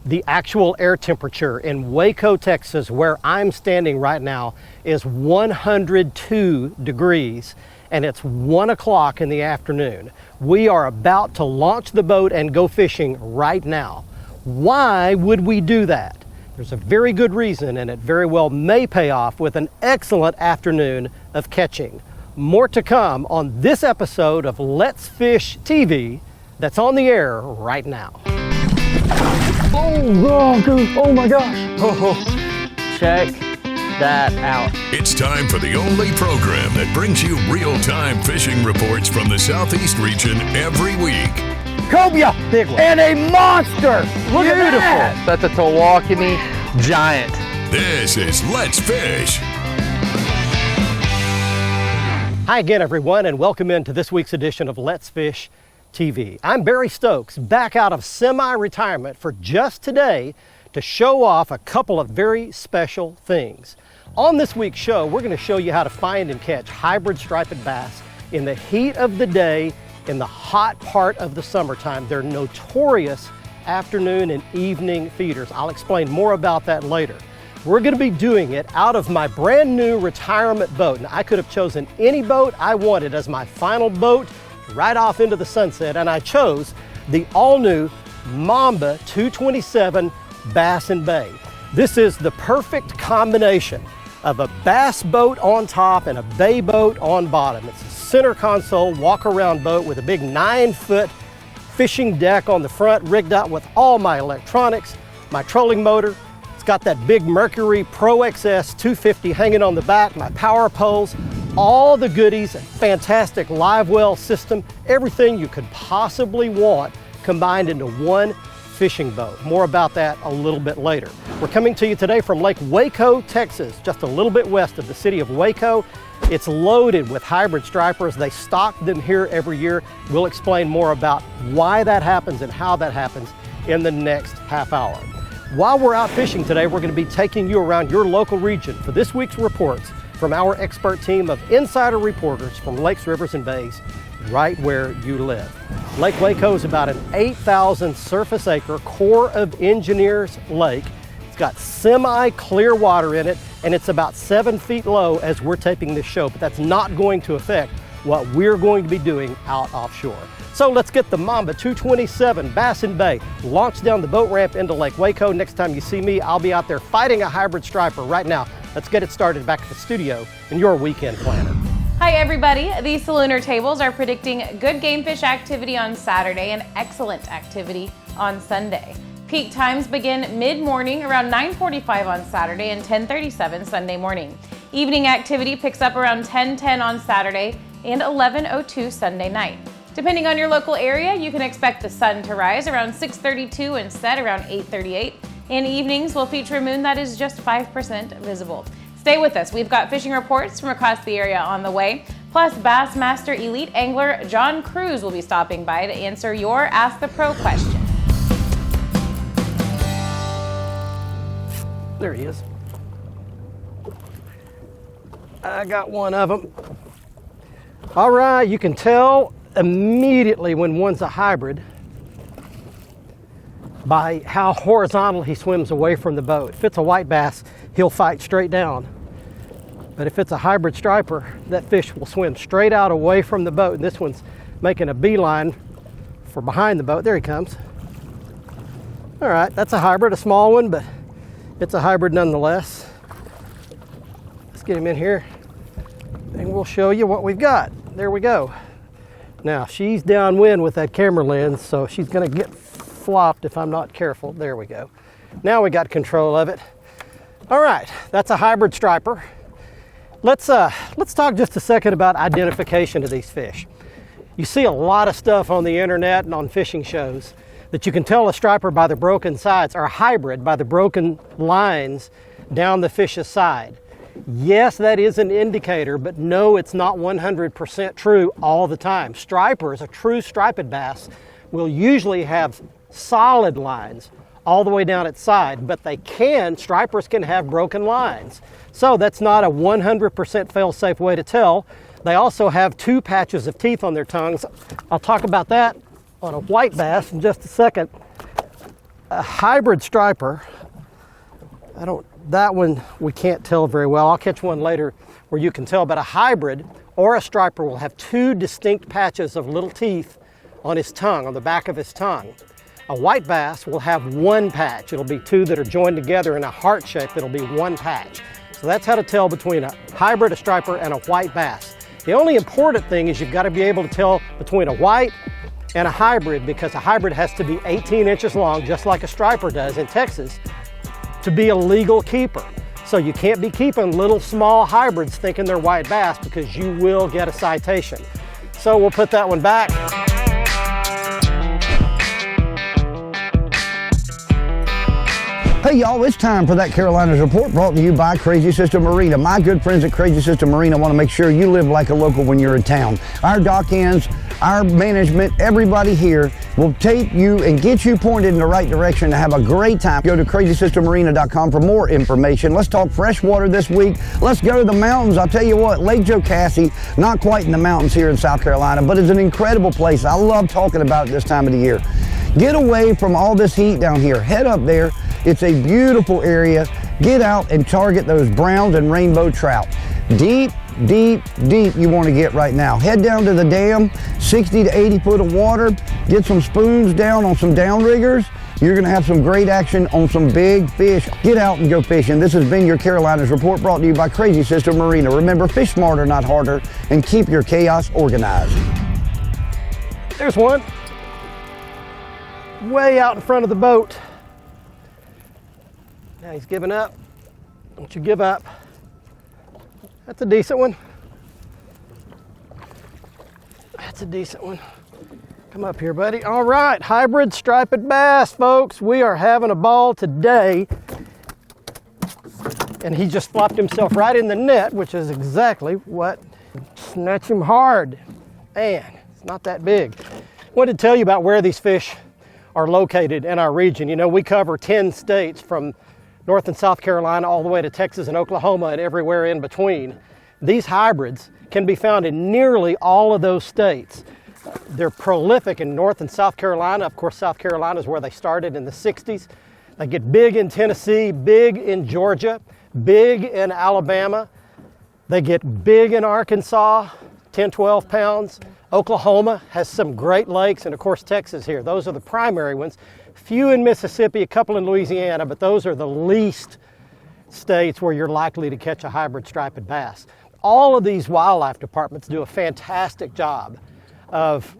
The actual air temperature in Waco, Texas, where I'm standing right now, is 102 degrees, and it's 1 o'clock in the afternoon. We are about to launch the boat and go fishing right now. Why would we do that? There's a very good reason, and it very well may pay off with an excellent afternoon of catching. More to come on this episode of Let's Fish TV that's on the air right now. Oh my gosh. Oh, check that out. It's time for the only program that brings you real-time fishing reports from the Southeast region every week. Cobia! Big one. And a monster! Look at Beautiful. that! That's a Tawakoni giant. This is Let's Fish. Hi again, everyone, and welcome into this week's edition of Let's Fish TV. I'm Barry Stokes, back out of semi-retirement for just today to show off a couple of very special things. On this week's show, we're going to show you how to find and catch hybrid striped bass in the heat of the day in the hot part of the summertime. They're notorious afternoon and evening feeders. I'll explain more about that later. We're going to be doing it out of my brand new retirement boat. And I could have chosen any boat I wanted as my final boat right off into the sunset, and I chose the all-new Mamba 227 Bass and Bay. This is the perfect combination of a bass boat on top and a bay boat on bottom. It's a center console walk-around boat with a big 9-foot fishing deck on the front, rigged out with all my electronics, my trolling motor. It's got that big Mercury Pro XS 250 hanging on the back, my power poles, all the goodies, a fantastic live well system, everything you could possibly want combined into one fishing boat. More about that a little bit later. We're coming to you today from Lake Waco, Texas, just a little bit west of the city of Waco. It's loaded with hybrid stripers. They stock them here every year. We'll explain more about why that happens and how that happens in the next half hour. While we're out fishing today, we're going to be taking you around your local region for this week's reports from our expert team of insider reporters from lakes, rivers, and bays right where you live. Lake Waco is about an 8,000 surface acre Corps of Engineers lake. It's got semi-clear water in it, and it's about 7 feet low as we're taping this show, but that's not going to affect what we're going to be doing out offshore. So let's get the Mamba 227 Bass and Bay launched down the boat ramp into Lake Waco. Next time you see me, I'll be out there fighting a hybrid striper right now. Let's get it started back at the studio in your weekend planner. Hi everybody, the Salooner tables are predicting good game fish activity on Saturday and excellent activity on Sunday. Peak times begin mid-morning around 9:45 on Saturday and 10:37 Sunday morning. Evening activity picks up around 10:10 on Saturday and 11:02 Sunday night. Depending on your local area, you can expect the sun to rise around 6:32 and set around 8:38. And evenings will feature a moon that is just 5% visible. Stay with us. We've got fishing reports from across the area on the way. Plus, Bassmaster Elite Angler John Cruz will be stopping by to answer your Ask the Pro question. There he is. I got one of them. All right, you can tell immediately when one's a hybrid by how horizontal he swims away from the boat. If it's a white bass, he'll fight straight down. But if it's a hybrid striper, that fish will swim straight out away from the boat. And this one's making a beeline for behind the boat. There he comes. All right, that's a hybrid, a small one, but it's a hybrid nonetheless. Let's get him in here and we'll show you what we've got. There we go. Now, she's downwind with that camera lens, so she's gonna get flopped if I'm not careful. There we go. Now we got control of it. All right, that's a hybrid striper. Let's talk just a second about identification of these fish. You see a lot of stuff on the internet and on fishing shows that you can tell a striper by the broken sides, or a hybrid by the broken lines down the fish's side. Yes, that is an indicator, but no, it's not 100% true all the time. Stripers, a true striped bass, will usually have solid lines all the way down its side, but stripers can have broken lines. So that's not a 100% fail-safe way to tell. They also have 2 patches of teeth on their tongues. I'll talk about that on a white bass in just a second. A hybrid striper, that one we can't tell very well. I'll catch one later where you can tell, but a hybrid or a striper will have two distinct patches of little teeth on his tongue, on the back of his tongue. A white bass will have one patch. It'll be two that are joined together in a heart shape. It'll be one patch. So that's how to tell between a hybrid, a striper, and a white bass. The only important thing is you've got to be able to tell between a white and a hybrid, because a hybrid has to be 18 inches long, just like a striper does in Texas, to be a legal keeper. So you can't be keeping little small hybrids thinking they're white bass, because you will get a citation. So we'll put that one back. Hey y'all, it's time for That Carolinas Report, brought to you by Crazy Sister Marina. My good friends at Crazy Sister Marina want to make sure you live like a local when you're in town. Our dock ends, our management, everybody here will take you and get you pointed in the right direction to have a great time. Go to crazysistermarina.com for more information. Let's talk freshwater this week. Let's go to the mountains. I'll tell you what, Lake Jocassee, not quite in the mountains here in South Carolina, but it's an incredible place. I love talking about it this time of the year. Get away from all this heat down here. Head up there. It's a beautiful area. Get out and target those browns and rainbow trout. Deep, deep, deep you want to get right now. Head down to the dam, 60 to 80 foot of water. Get some spoons down on some downriggers. You're going to have some great action on some big fish. Get out and go fishing. This has been your Carolinas Report, brought to you by Crazy Sister Marina. Remember, fish smarter, not harder, and keep your chaos organized. There's one. Way out in front of the boat. Now he's giving up. Don't you give up. That's a decent one. That's a decent one. Come up here, buddy. All right, hybrid striped bass, folks. We are having a ball today. And he just flopped himself right in the net, which is exactly what. Snatch him hard. Man, it's not that big. Wanted to tell you about where these fish are located in our region. You know, we cover 10 states from North and South Carolina all the way to Texas and Oklahoma and everywhere in between. These hybrids can be found in nearly all of those states. They're prolific in North and South Carolina. Of course, South Carolina is where they started in the 60s. They get big in Tennessee, big in Georgia, big in Alabama. They get big in Arkansas, 10, 12 pounds. Oklahoma has some great lakes, and of course Texas here. Those are the primary ones. Few in Mississippi, a couple in Louisiana, but those are the least states where you're likely to catch a hybrid striped bass. All of these wildlife departments do a fantastic job of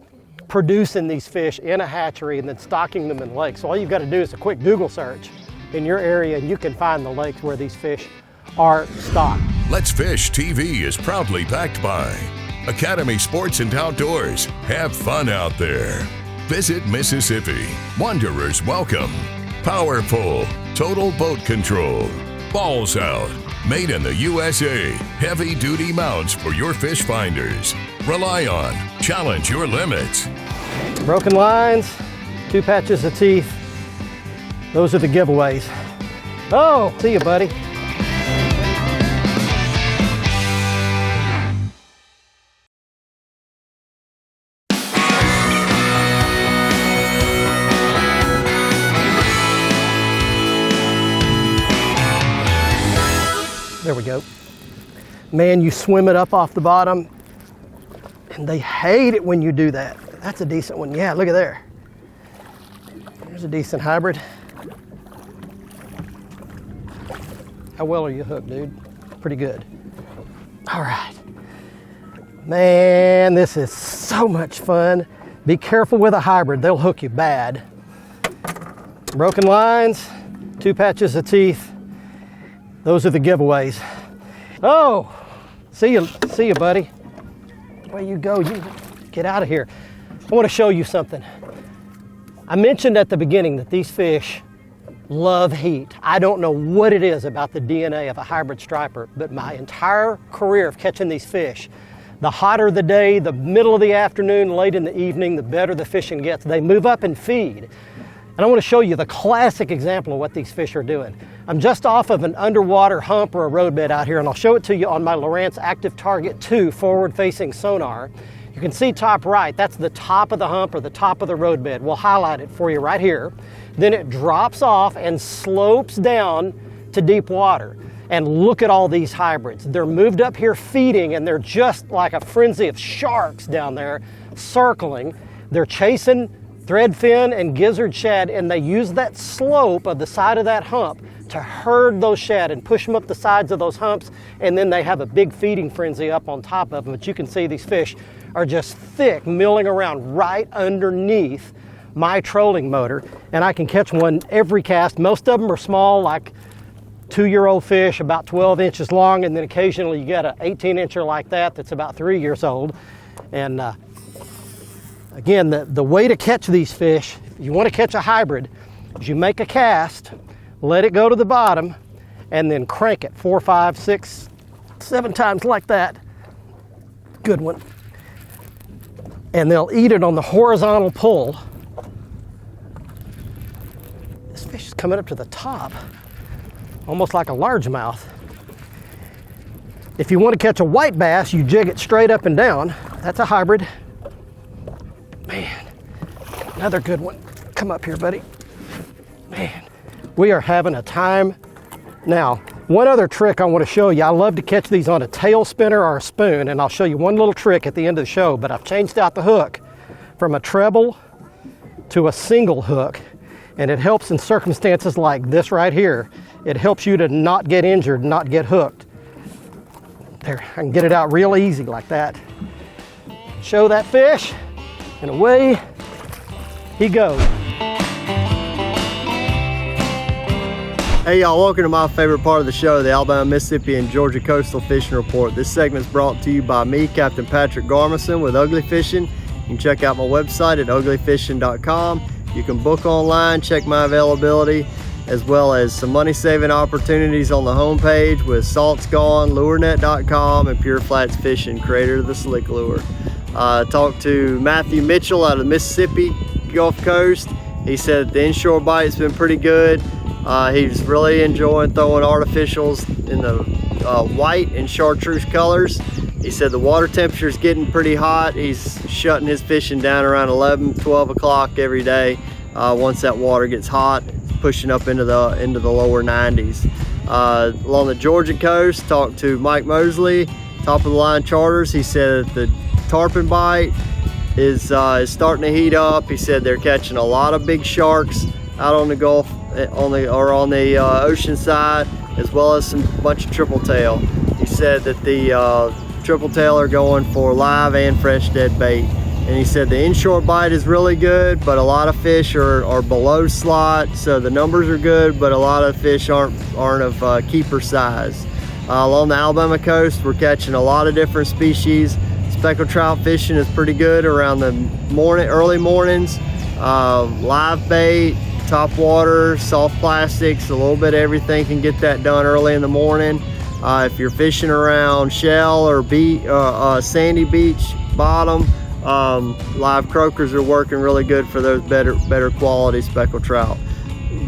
producing these fish in a hatchery and then stocking them in lakes. So all you've got to do is a quick Google search in your area and you can find the lakes where these fish are stocked. Let's Fish TV is proudly backed by Academy Sports and Outdoors. Have fun out there. Visit Mississippi. Wanderers welcome. Powerful. Total Boat Control. Balls Out. Made in the USA. Heavy duty mounts for your fish finders. Rely on. Challenge your limits. Broken lines, 2 patches of teeth. Those are the giveaways. Oh, see you, buddy. There we go. Man, you swim it up off the bottom, and they hate it when you do that. That's a decent one. Yeah, look at there. There's a decent hybrid. How well are you hooked, dude? Pretty good. All right. Man, this is so much fun. Be careful with a hybrid. They'll hook you bad. Broken lines, 2 patches of teeth. Those are the giveaways. Oh, see you, buddy. Where you go? You get out of here. I want to show you something. I mentioned at the beginning that these fish love heat. I don't know what it is about the DNA of a hybrid striper, but my entire career of catching these fish, the hotter the day, the middle of the afternoon, late in the evening, the better the fishing gets. They move up and feed. And I want to show you the classic example of what these fish are doing. I'm just off of an underwater hump or a roadbed out here, and I'll show it to you on my Lowrance Active Target 2 forward-facing sonar. You can see top right, that's the top of the hump or the top of the roadbed. We'll highlight it for you right here. Then it drops off and slopes down to deep water. And look at all these hybrids. They're moved up here feeding, and they're just like a frenzy of sharks down there circling. They're chasing threadfin and gizzard shad, and they use that slope of the side of that hump to herd those shad and push them up the sides of those humps, and then they have a big feeding frenzy up on top of them. But you can see these fish are just thick, milling around right underneath my trolling motor, and I can catch one every cast. Most of them are small, like 2-year-old fish, about 12 inches long, and then occasionally you get an 18-incher like that that's about 3 years old. And again, the way to catch these fish, if you want to catch a hybrid, is you make a cast, let it go to the bottom, and then crank it 4, 5, 6, 7 times like that. Good one. And they'll eat it on the horizontal pull. This fish is coming up to the top, almost like a largemouth. If you want to catch a white bass, you jig it straight up and down. That's a hybrid. Man, another good one. Come up here, buddy. Man, we are having a time. Now, one other trick I want to show you. I love to catch these on a tail spinner or a spoon, and I'll show you one little trick at the end of the show, but I've changed out the hook from a treble to a single hook, and it helps in circumstances like this right here. It helps you to not get injured, not get hooked. There, I can get it out real easy like that. Show that fish, and away he goes. Hey y'all, welcome to my favorite part of the show, the Alabama, Mississippi, and Georgia Coastal Fishing Report. This segment's brought to you by me, Captain Patrick Garmison with Ugly Fishing. You can check out my website at uglyfishing.com. You can book online, check my availability, as well as some money-saving opportunities on the homepage with Salt's Gone, LureNet.com, and Pure Flats Fishing, creator of the Slick Lure. Talked to Matthew Mitchell out of the Mississippi Gulf Coast. He said the inshore bite's been pretty good. He's really enjoying throwing artificials in the white and chartreuse colors. He said the water temperature is getting pretty hot. He's shutting his fishing down around 11, 12 o'clock every day. Once that water gets hot, pushing up into the lower 90s. Along the Georgia coast, talked to Mike Mosley, top of the line charters. He said that the tarpon bite is starting to heat up. He said they're catching a lot of big sharks out on the Gulf, on the ocean side, as well as some bunch of triple tail. He said that the triple tail are going for live and fresh dead bait. And he said the inshore bite is really good, but a lot of fish are below slot, so the numbers are good, but a lot of fish aren't of keeper size. Along the Alabama coast, we're catching a lot of different species. Speckled trout fishing is pretty good around the early mornings. Live bait, top water, soft plastics, a little bit of everything can get that done early in the morning. If you're fishing around shell or sandy beach bottom, live croakers are working really good for those better quality speckled trout.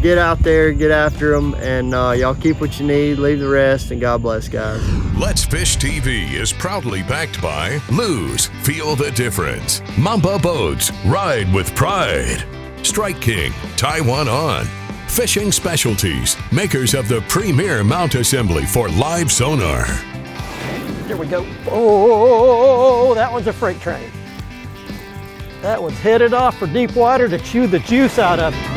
Get out there, get after them, and y'all keep what you need, leave the rest, and God bless, guys. Let's Fish TV is proudly backed by Lose, Feel the Difference, Mamba Boats, Ride with Pride, Strike King, Taiwan On, Fishing Specialties, makers of the premier mount assembly for live sonar. There we go. Oh, that one's a freight train. That one's headed off for deep water to chew the juice out of it.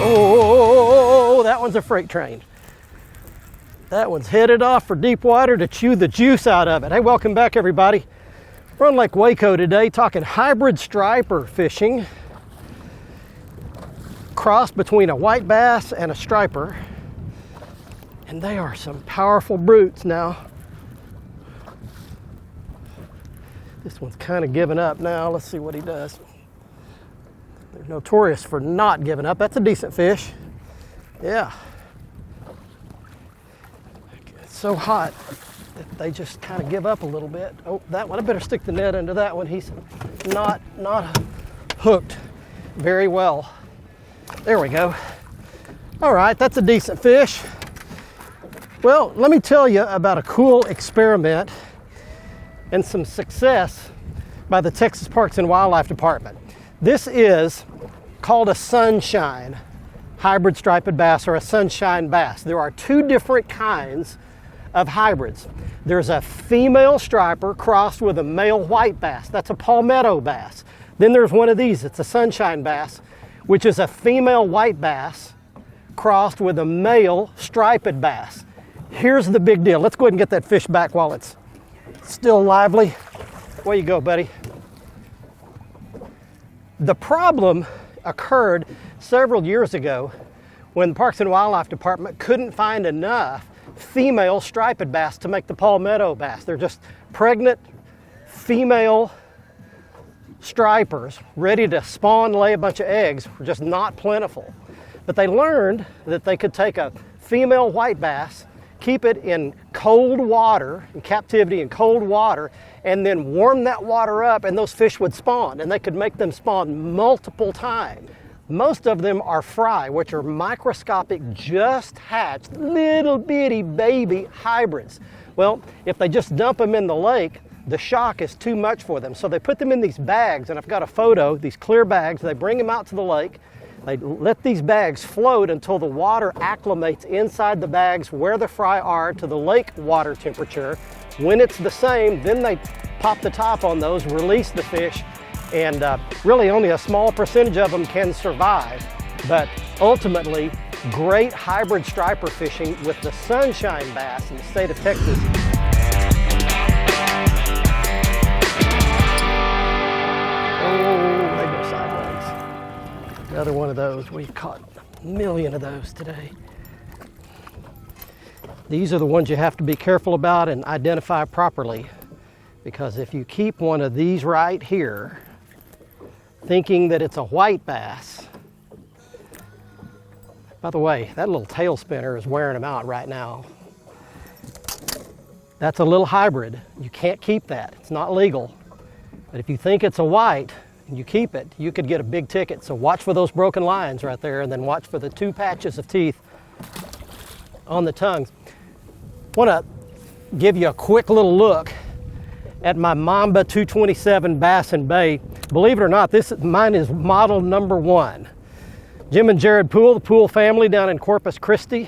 Oh, that one's a freight train. That one's headed off for deep water to chew the juice out of it. Hey, welcome back, everybody. We're on Lake Waco today talking hybrid striper fishing. Cross between a white bass and a striper. And they are some powerful brutes now. This one's kind of giving up now. Let's see what he does. They're notorious for not giving up. That's a decent fish. Yeah. so hot that they just kind of give up a little bit. Oh, that one, I better stick the net into that one. He's not hooked very well. There we go. All right, that's a decent fish. Well, let me tell you about a cool experiment and some success by the Texas Parks and Wildlife Department. This is called a sunshine hybrid striped bass, or a sunshine bass. There are two different kinds of hybrids. There's a female striper crossed with a male white bass. That's a palmetto bass. Then there's one of these. It's a sunshine bass, which is a female white bass crossed with a male striped bass. Here's the big deal. Let's go ahead and get that fish back while it's still lively. Where you go, buddy? The problem occurred several years ago when the Parks and Wildlife Department couldn't find enough female striped bass to make the palmetto bass. They're just pregnant female stripers ready to spawn, lay a bunch of eggs, were just not plentiful. But they learned that they could take a female white bass, keep it in cold water, in captivity in cold water, and then warm that water up, and those fish would spawn, and they could make them spawn multiple times. Most of them are fry, which are microscopic, just hatched, little bitty baby hybrids. Well, if they just dump them in the lake, the shock is too much for them. So they put them in these bags, and I've got a photo, these clear bags. They bring them out to the lake. They let these bags float until the water acclimates inside the bags where the fry are to the lake water temperature. When it's the same, then they pop the top on those, release the fish, and really only a small percentage of them can survive. But ultimately, great hybrid striper fishing with the sunshine bass in the state of Texas. Oh, they go sideways. Another one of those. We've caught a million of those today. These are the ones you have to be careful about and identify properly, because if you keep one of these right here, thinking that it's a white bass. By the way, that little tail spinner is wearing them out right now. That's a little hybrid. You can't keep that. It's not legal. But if you think it's a white and you keep it, you could get a big ticket. So watch for those broken lines right there, and then watch for the two patches of teeth on the tongues. I want to give you a quick little look at my Mamba 227 Bass and Bay. Believe it or not, mine is model number 1. Jim and Jared Poole, the Poole family down in Corpus Christi,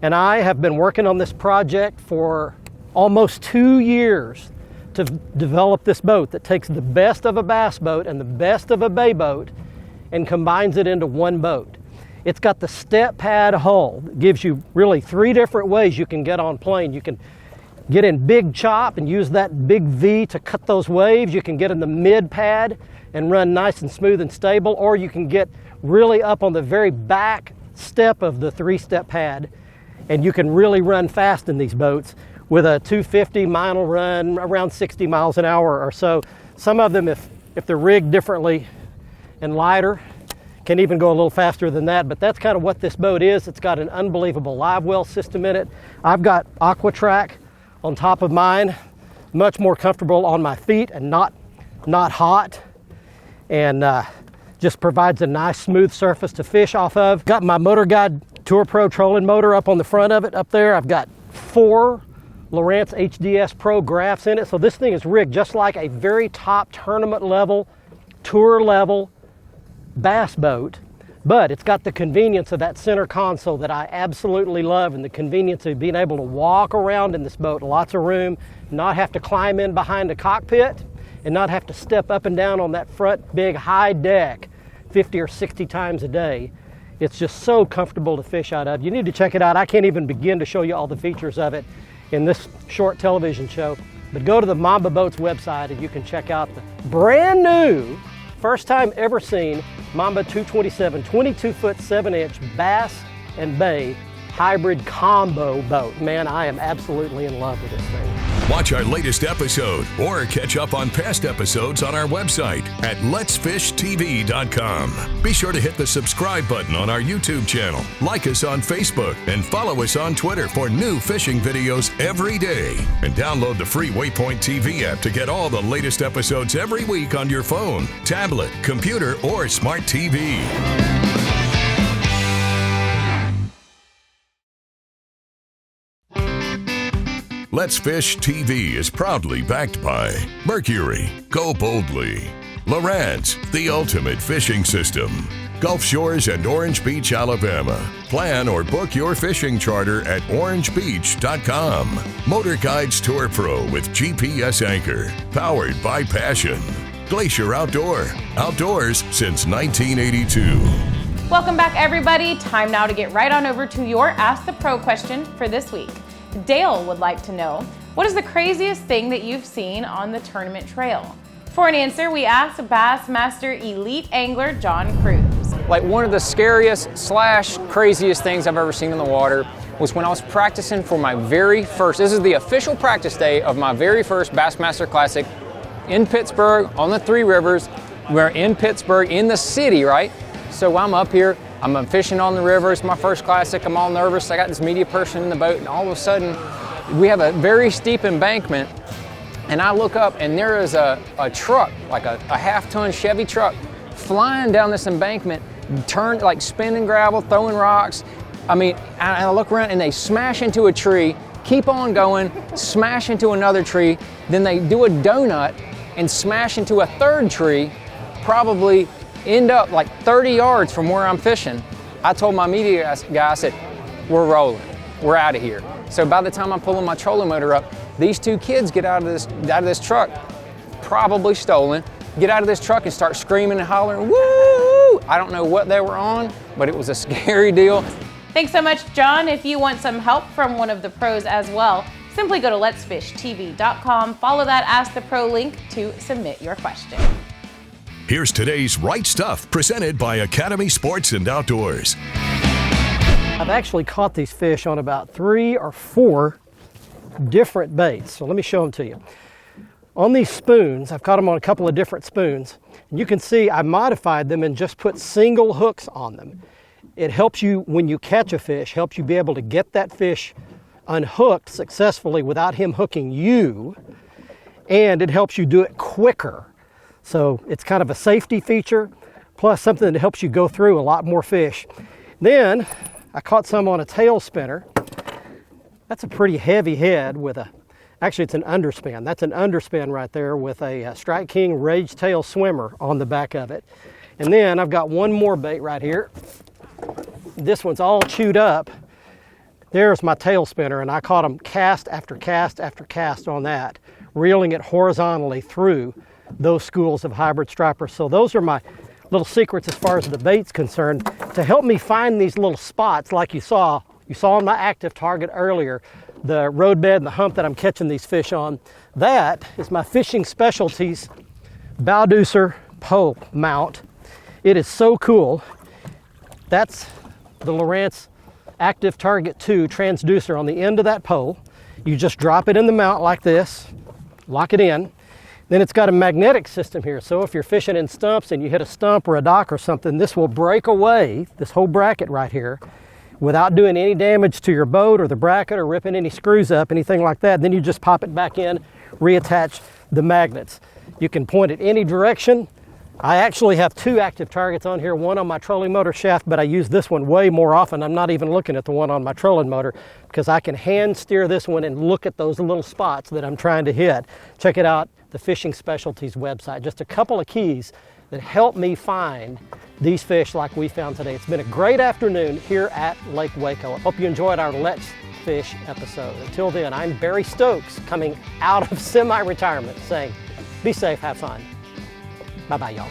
and I have been working on this project for almost 2 years to develop this boat that takes the best of a bass boat and the best of a bay boat and combines it into one boat. It's got the step pad hull that gives you really 3 different ways you can get on plane. You can get in big chop and use that big V to cut those waves. You can get in the mid pad and run nice and smooth and stable, or you can get really up on the very back step of the 3-step pad, and you can really run fast in these boats with a 250 mile run, around 60 miles an hour or so. Some of them, if they're rigged differently and lighter, can even go a little faster than that, but that's kind of what this boat is. It's got an unbelievable live well system in it. I've got AquaTrack on top of mine, much more comfortable on my feet and not hot, and just provides a nice smooth surface to fish off of. Got my Motor Guide Tour Pro trolling motor up on the front of it up there. I've got 4 Lowrance HDS Pro graphs in it, so this thing is rigged just like a very top tournament level, tour level bass boat, but it's got the convenience of that center console that I absolutely love, and the convenience of being able to walk around in this boat, lots of room, not have to climb in behind the cockpit, and not have to step up and down on that front big high deck 50 or 60 times a day. It's just so comfortable to fish out of. You need to check it out. I can't even begin to show you all the features of it in this short television show, but go to the Mamba Boats website and you can check out the brand new, first time ever seen Mamba 227 22-foot 7-inch bass and bay hybrid combo boat. Man, I am absolutely in love with this thing. Watch our latest episode or catch up on past episodes on our website at letsfishtv.com. Be sure to hit the subscribe button on our YouTube channel, like us on Facebook, and follow us on Twitter for new fishing videos every day. And download the free Waypoint TV app to get all the latest episodes every week on your phone, tablet, computer, or smart TV. Let's Fish TV is proudly backed by Mercury, Go Boldly, Lowrance, the ultimate fishing system, Gulf Shores and Orange Beach, Alabama. Plan or book your fishing charter at orangebeach.com. Motor Guides Tour Pro with GPS anchor, powered by Passion. Glacier Outdoors since 1982. Welcome back, everybody. Time now to get right on over to your Ask the Pro question for this week. Dale would like to know, what is the craziest thing that you've seen on the tournament trail? For an answer, we asked Bassmaster Elite Angler John Cruz. Like, one of the scariest / craziest things I've ever seen in the water was when I was practicing for my very first, this is the official practice day of my very first Bassmaster Classic in Pittsburgh on the Three Rivers. We're in Pittsburgh, in the city, right? So I'm up here, I'm fishing on the river, it's my first classic, I'm all nervous, I got this media person in the boat, and all of a sudden, we have a very steep embankment, and I look up and there is a truck, like a half-ton Chevy truck, flying down this embankment, turned, like spinning gravel, throwing rocks. I mean, I look around and they smash into a tree, keep on going, smash into another tree, then they do a donut and smash into a third tree, probably end up like 30 yards from where I'm fishing. I told my media guy, I said, we're rolling, we're out of here. So by the time I'm pulling my trolling motor up, these two kids get out of this truck, probably stolen, get out of this truck and start screaming and hollering, woo! I don't know what they were on, but it was a scary deal. Thanks so much, John. If you want some help from one of the pros as well, simply go to letsfishtv.com, follow that Ask the Pro link to submit your question. Here's today's Right Stuff, presented by Academy Sports and Outdoors. I've actually caught these fish on about 3 or 4 different baits. So let me show them to you. On these spoons, I've caught them on a couple of different spoons. And you can see I modified them and just put single hooks on them. It helps you, when you catch a fish, helps you be able to get that fish unhooked successfully without him hooking you. And it helps you do it quicker. So it's kind of a safety feature, plus something that helps you go through a lot more fish. Then I caught some on a tail spinner. That's a pretty heavy head with actually it's an underspin. That's an underspin right there with a Strike King Rage Tail Swimmer on the back of it. And then I've got one more bait right here. This one's all chewed up. There's my tail spinner, and I caught them cast after cast after cast on that, reeling it horizontally through those schools of hybrid stripers. So those are my little secrets as far as the bait's concerned to help me find these little spots like you saw on my active target earlier, the roadbed and the hump that I'm catching these fish on. That is my Fishing Specialties Bowdeucer pole mount. It is so cool. That's the Lowrance Active Target 2 transducer on the end of that pole. You just drop it in the mount like this, lock it in. Then it's got a magnetic system here, so if you're fishing in stumps and you hit a stump or a dock or something, this will break away, this whole bracket right here, without doing any damage to your boat or the bracket or ripping any screws up, anything like that. Then you just pop it back in, reattach the magnets. You can point it any direction. I actually have 2 active targets on here, one on my trolling motor shaft, but I use this one way more often. I'm not even looking at the one on my trolling motor because I can hand steer this one and look at those little spots that I'm trying to hit. Check it out, the Fishing Specialties website. Just a couple of keys that help me find these fish like we found today. It's been a great afternoon here at Lake Waco. I hope you enjoyed our Let's Fish episode. Until then, I'm Barry Stokes, coming out of semi-retirement, saying be safe, have fun. Bye-bye, y'all.